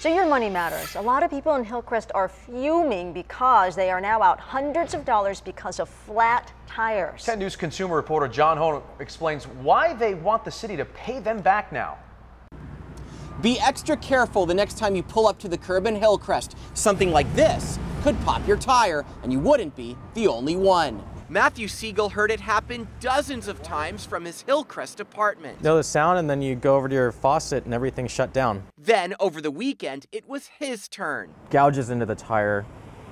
So your money matters. A lot of people in Hillcrest are fuming because they are now out hundreds of dollars because of flat tires. 10 News consumer reporter John Hohn explains why they want the city to pay them back now. Be extra careful the next time you pull up to the curb in Hillcrest. Something like this could pop your tire, and you wouldn't be the only one. Matthew Siegel heard it happen dozens of times from his Hillcrest apartment. You know the sound, and then you go over to your faucet and everything's shut down. Then, over the weekend, it was his turn. Gouges into the tire,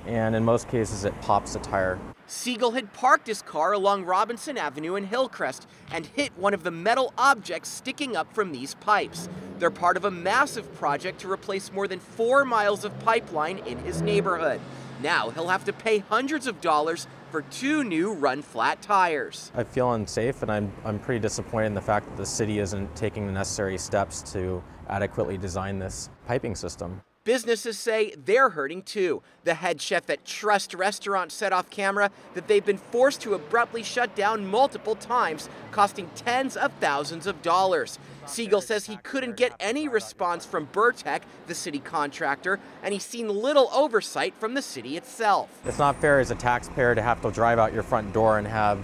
and in most cases it pops the tire. Siegel had parked his car along Robinson Avenue in Hillcrest and hit one of the metal objects sticking up from these pipes. They're part of a massive project to replace more than 4 miles of pipeline in his neighborhood. Now he'll have to pay hundreds of dollars for 2 new run-flat tires. I feel unsafe, and I'm pretty disappointed in the fact that the city isn't taking the necessary steps to adequately design this piping system. Businesses say they're hurting too. The head chef at Trust Restaurant said off camera that they've been forced to abruptly shut down multiple times, costing tens of thousands of dollars. Siegel says he couldn't get any response from Burtech, the city contractor, and he's seen little oversight from the city itself. It's not fair as a taxpayer to have to drive out your front door and have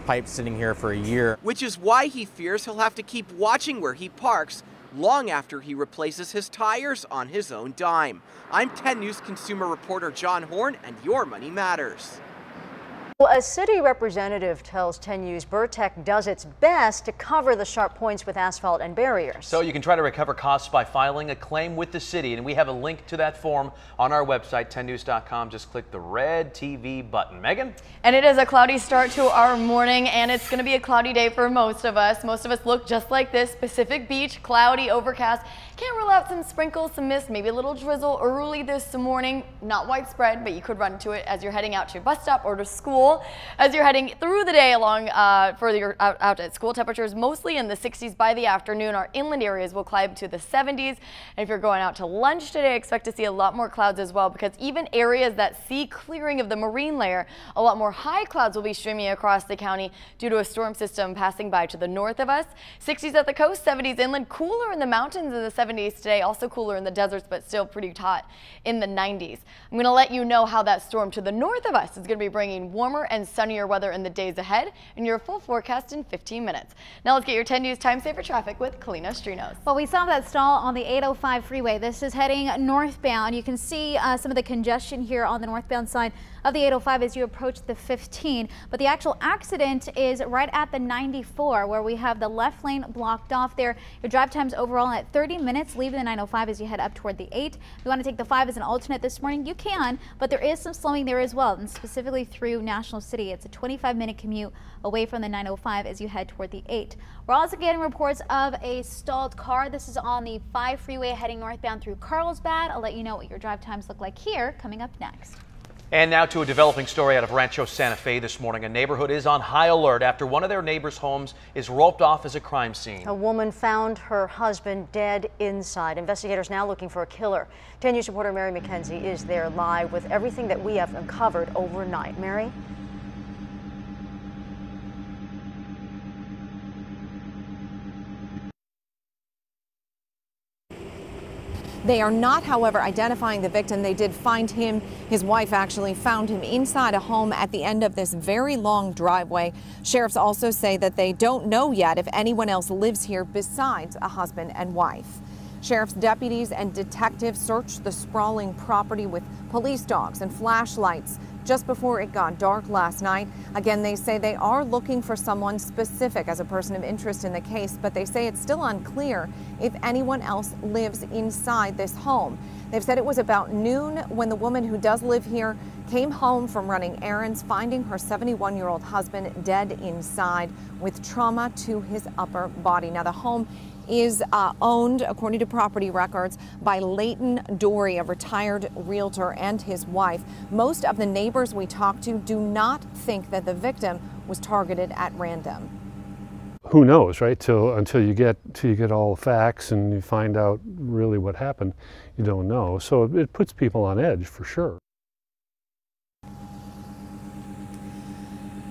pipes sitting here for a year. Which is why he fears he'll have to keep watching where he parks long after he replaces his tires on his own dime. I'm 10 News consumer reporter John Horn, and your money matters. Well, a city representative tells 10 News Burtech does its best to cover the sharp points with asphalt and barriers. So you can try to recover costs by filing a claim with the city, and we have a link to that form on our website, 10news.com. Just click the red TV button. Megan? And it is a cloudy start to our morning, and it's going to be a cloudy day for most of us. Most of us look just like this. Pacific Beach, cloudy, overcast. Can't rule out some sprinkles, some mist, maybe a little drizzle early this morning. Not widespread, but you could run into it as you're heading out to your bus stop or to school. As you're heading through the day along further out at school, temperatures mostly in the 60s by the afternoon. Our inland areas will climb to the 70s. And if you're going out to lunch today, expect to see a lot more clouds as well, because even areas that see clearing of the marine layer, a lot more high clouds will be streaming across the county due to a storm system passing by to the north of us. 60s at the coast, 70s inland, cooler in the mountains in the 70s today, also cooler in the deserts, but still pretty hot in the 90s. I'm going to let you know how that storm to the north of us is going to be bringing warmer and sunnier weather in the days ahead, and your full forecast in 15 minutes. Now let's get your 10 News time saver traffic with Kalina Strinos. Well, we saw that stall on the 805 freeway. This is heading northbound. You can see some of the congestion here on the northbound side of the 805 as you approach the 15, but the actual accident is right at the 94, where we have the left lane blocked off there. Your drive times overall at 30 minutes, leaving the 905 as you head up toward the 8. If you want to take the 5 as an alternate this morning, you can, but there is some slowing there as well, and specifically through National City. It's a 25-minute commute away from the 905 as you head toward the 8. We're also getting reports of a stalled car. This is on the 5 freeway heading northbound through Carlsbad. I'll let you know what your drive times look like here coming up next. And now to a developing story out of Rancho Santa Fe this morning. A neighborhood is on high alert after one of their neighbors' homes is roped off as a crime scene. A woman found her husband dead inside. Investigators now looking for a killer. 10 News reporter Mary McKenzie is there live with everything that we have uncovered overnight. Mary? They are not, however, identifying the victim. They did find him. His wife actually found him inside a home at the end of this very long driveway. Sheriffs also say that they don't know yet if anyone else lives here besides a husband and wife. Sheriff's deputies and detectives searched the sprawling property with police dogs and flashlights just before it got dark last night. Again, they say they are looking for someone specific as a person of interest in the case, but they say it's still unclear if anyone else lives inside this home. They've said it was about noon when the woman who does live here came home from running errands, finding her 71-year-old husband dead inside with trauma to his upper body. Now, the home is owned, according to property records, by Leighton Dory, a retired realtor, and his wife. Most of the neighbors we talked to do not think that the victim was targeted at random. Who knows, right? Until you get all the facts and you find out really what happened, you don't know. So it puts people on edge for sure.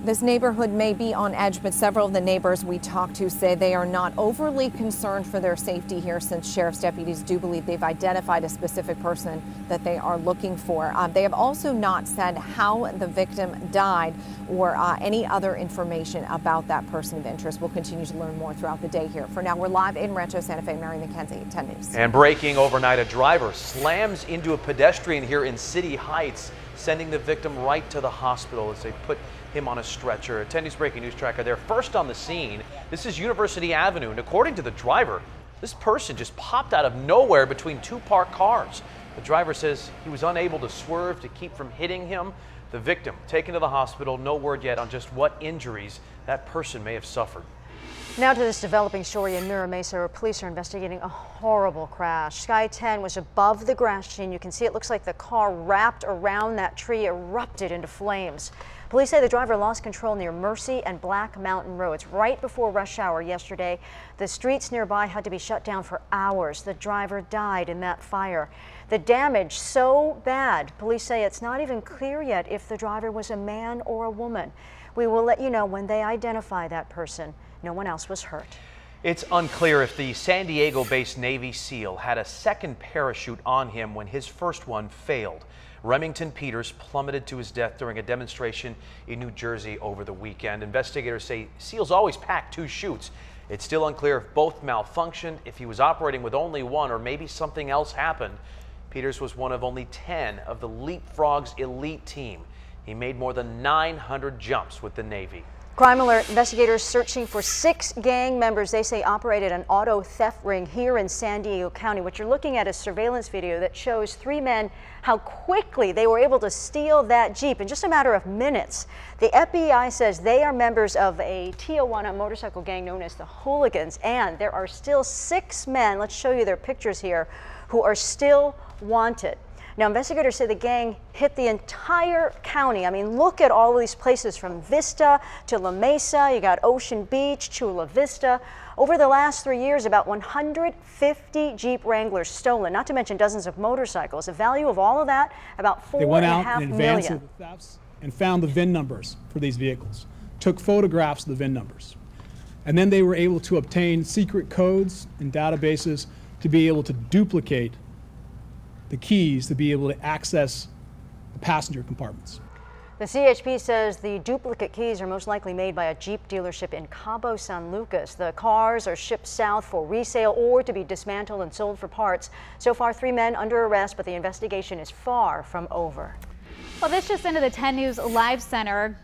This neighborhood may be on edge, but several of the neighbors we talked to say they are not overly concerned for their safety here, since sheriff's deputies do believe they've identified a specific person that they are looking for. They have also not said how the victim died or any other information about that person of interest. We'll continue to learn more throughout the day here. For now, we're live in Rancho Santa Fe. Mary McKenzie, 10 News. And breaking overnight, a driver slams into a pedestrian here in City Heights, sending the victim right to the hospital as they put him on a stretcher. A 10 News breaking news tracker there first on the scene. This is University Avenue, and according to the driver, this person just popped out of nowhere between two parked cars. The driver says he was unable to swerve to keep from hitting him. The victim taken to the hospital. No word yet on just what injuries that person may have suffered. Now to this developing story in Mira Mesa, where police are investigating a horrible crash. Sky 10 was above the crash scene. You can see it looks like the car wrapped around that tree erupted into flames. Police say the driver lost control near Mercy and Black Mountain Roads right before rush hour yesterday. The streets nearby had to be shut down for hours. The driver died in that fire. The damage so bad, police say it's not even clear yet if the driver was a man or a woman. We will let you know when they identify that person. No one else was hurt. It's unclear if the San Diego-based Navy SEAL had a second parachute on him when his first one failed. Remington Peters plummeted to his death during a demonstration in New Jersey over the weekend. Investigators say SEALs always pack two chutes. It's still unclear if both malfunctioned, if he was operating with only one, or maybe something else happened. Peters was one of only 10 of the Leapfrog's elite team. He made more than 900 jumps with the Navy. Crime alert, investigators searching for 6 gang members they say operated an auto theft ring here in San Diego County. What you're looking at is surveillance video that shows 3 men, how quickly they were able to steal that Jeep in just a matter of minutes. The FBI says they are members of a Tijuana motorcycle gang known as the Hooligans, and there are still 6 men, let's show you their pictures here, who are still wanted. Now, investigators say the gang hit the entire county. I mean, look at all of these places from Vista to La Mesa. You got Ocean Beach, Chula Vista. Over the last 3 years, about 150 Jeep Wranglers stolen, not to mention dozens of motorcycles. The value of all of that, about $4.5 million. They went out in advance of the thefts and found the VIN numbers for these vehicles, took photographs of the VIN numbers, and then they were able to obtain secret codes and databases to be able to duplicate the keys to be able to access the passenger compartments. The CHP says the duplicate keys are most likely made by a Jeep dealership in Cabo San Lucas. The cars are shipped south for resale or to be dismantled and sold for parts. So far, 3 men under arrest, but the investigation is far from over. Well, this just into the 10 News Live Center.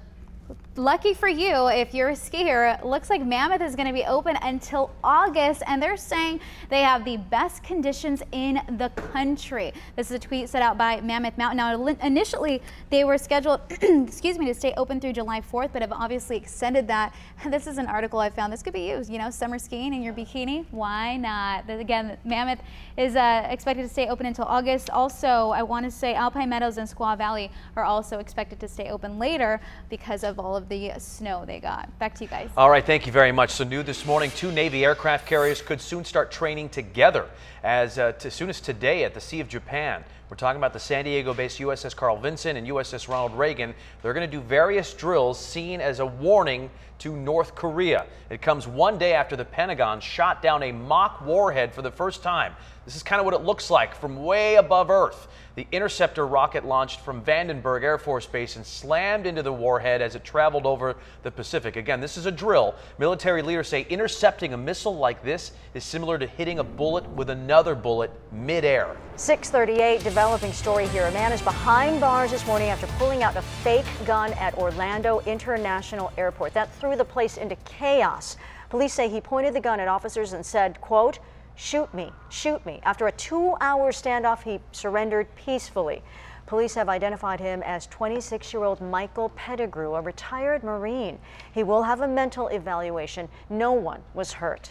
Lucky for you, if you're a skier, looks like Mammoth is going to be open until August, and they're saying they have the best conditions in the country. This is a tweet set out by Mammoth Mountain. Now, initially, they were scheduled, excuse me, to stay open through July 4th, but have obviously extended that. This is an article I found. This could be used, you know, summer skiing in your bikini. Why not? Again, Mammoth is expected to stay open until August. Also, I want to say Alpine Meadows and Squaw Valley are also expected to stay open later because of all of the snow they got. Back to you guys. All right, thank you very much. So new this morning, 2 Navy aircraft carriers could soon start training together as soon as today at the Sea of Japan. We're talking about the San Diego-based USS Carl Vinson and USS Ronald Reagan. They're going to do various drills seen as a warning to North Korea. It comes one day after the Pentagon shot down a mock warhead for the first time. This is kind of what it looks like from way above Earth. The Interceptor rocket launched from Vandenberg Air Force Base and slammed into the warhead as it traveled over the Pacific. Again, this is a drill. Military leaders say intercepting a missile like this is similar to hitting a bullet with another bullet midair. 6:38, developing story here. A man is behind bars this morning after pulling out a fake gun at Orlando International Airport. That threw the place into chaos. Police say he pointed the gun at officers and said, quote, "Shoot me, shoot me." After a 2-hour standoff, he surrendered peacefully. Police have identified him as 26-year-old Michael Pettigrew, a retired Marine. He will have a mental evaluation. No one was hurt.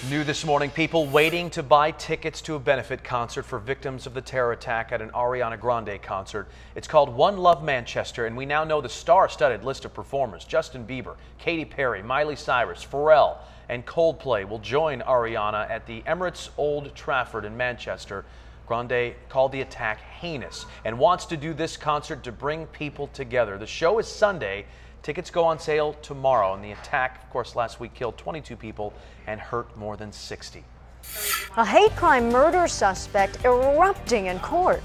New this morning, people waiting to buy tickets to a benefit concert for victims of the terror attack at an Ariana Grande concert. It's called One Love Manchester, and we now know the star-studded list of performers. Justin Bieber, Katy Perry, Miley Cyrus, Pharrell, and Coldplay will join Ariana at the Emirates Old Trafford in Manchester. Grande called the attack heinous and wants to do this concert to bring people together. The show is Sunday. Tickets go on sale tomorrow, and the attack, of course, last week killed 22 people and hurt more than 60. A hate crime murder suspect erupting in court.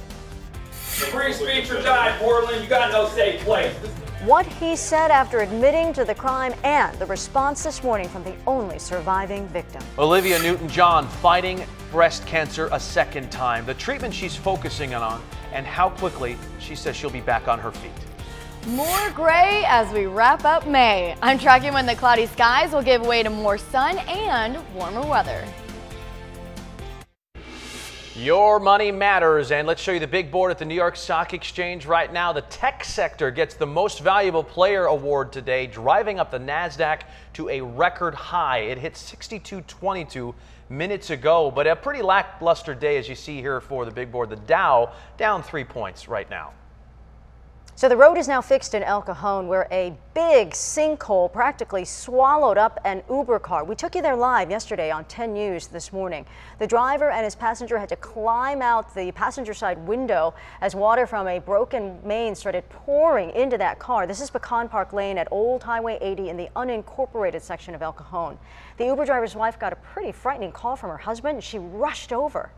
Free speech or die, Portland. You got no safe place. What he said after admitting to the crime and the response this morning from the only surviving victim. Olivia Newton-John fighting breast cancer a second time. The treatment she's focusing on and how quickly she says she'll be back on her feet. More gray as we wrap up May. I'm tracking when the cloudy skies will give way to more sun and warmer weather. Your money matters, and let's show you the big board at the New York Stock Exchange right now. The tech sector gets the Most Valuable Player award today, driving up the NASDAQ to a record high. It hit 62.22 minutes ago, but a pretty lackluster day as you see here for the big board. The Dow down 3 points right now. So the road is now fixed in El Cajon, where a big sinkhole practically swallowed up an Uber car. We took you there live yesterday on 10 News this morning. The driver and his passenger had to climb out the passenger side window as water from a broken main started pouring into that car. This is Pecan Park Lane at Old Highway 80 in the unincorporated section of El Cajon. The Uber driver's wife got a pretty frightening call from her husband, and she rushed over.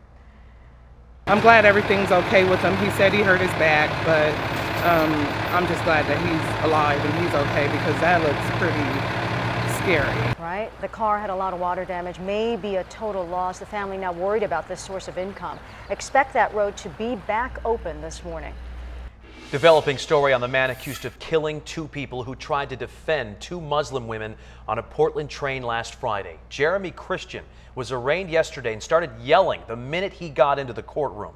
I'm glad everything's okay with him. He said he hurt his back, but I'm just glad that he's alive and he's okay, because that looks pretty scary. Right? The car had a lot of water damage, maybe a total loss. The family now worried about this source of income. Expect that road to be back open this morning. Developing story on the man accused of killing 2 people who tried to defend 2 Muslim women on a Portland train last Friday. Jeremy Christian was arraigned yesterday and started yelling the minute he got into the courtroom.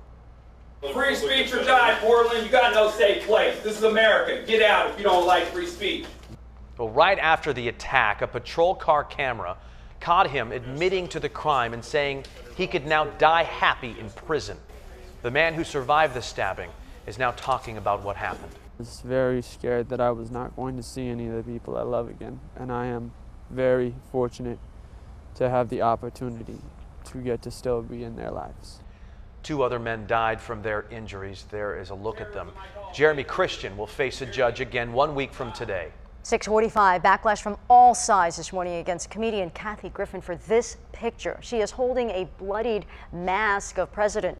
Free speech or die, Portland. You got no safe place. This is America. Get out if you don't like free speech. Well, right after the attack, a patrol car camera caught him admitting to the crime and saying he could now die happy in prison. The man who survived the stabbing is now talking about what happened. I was very scared that I was not going to see any of the people I love again, and I am very fortunate to have the opportunity to get to still be in their lives. 2 other men died from their injuries. There is a look at them. Jeremy Christian will face a judge again 1 week from today. 6:45, backlash from all sides this morning against comedian Kathy Griffin for this picture. She is holding a bloodied mask of President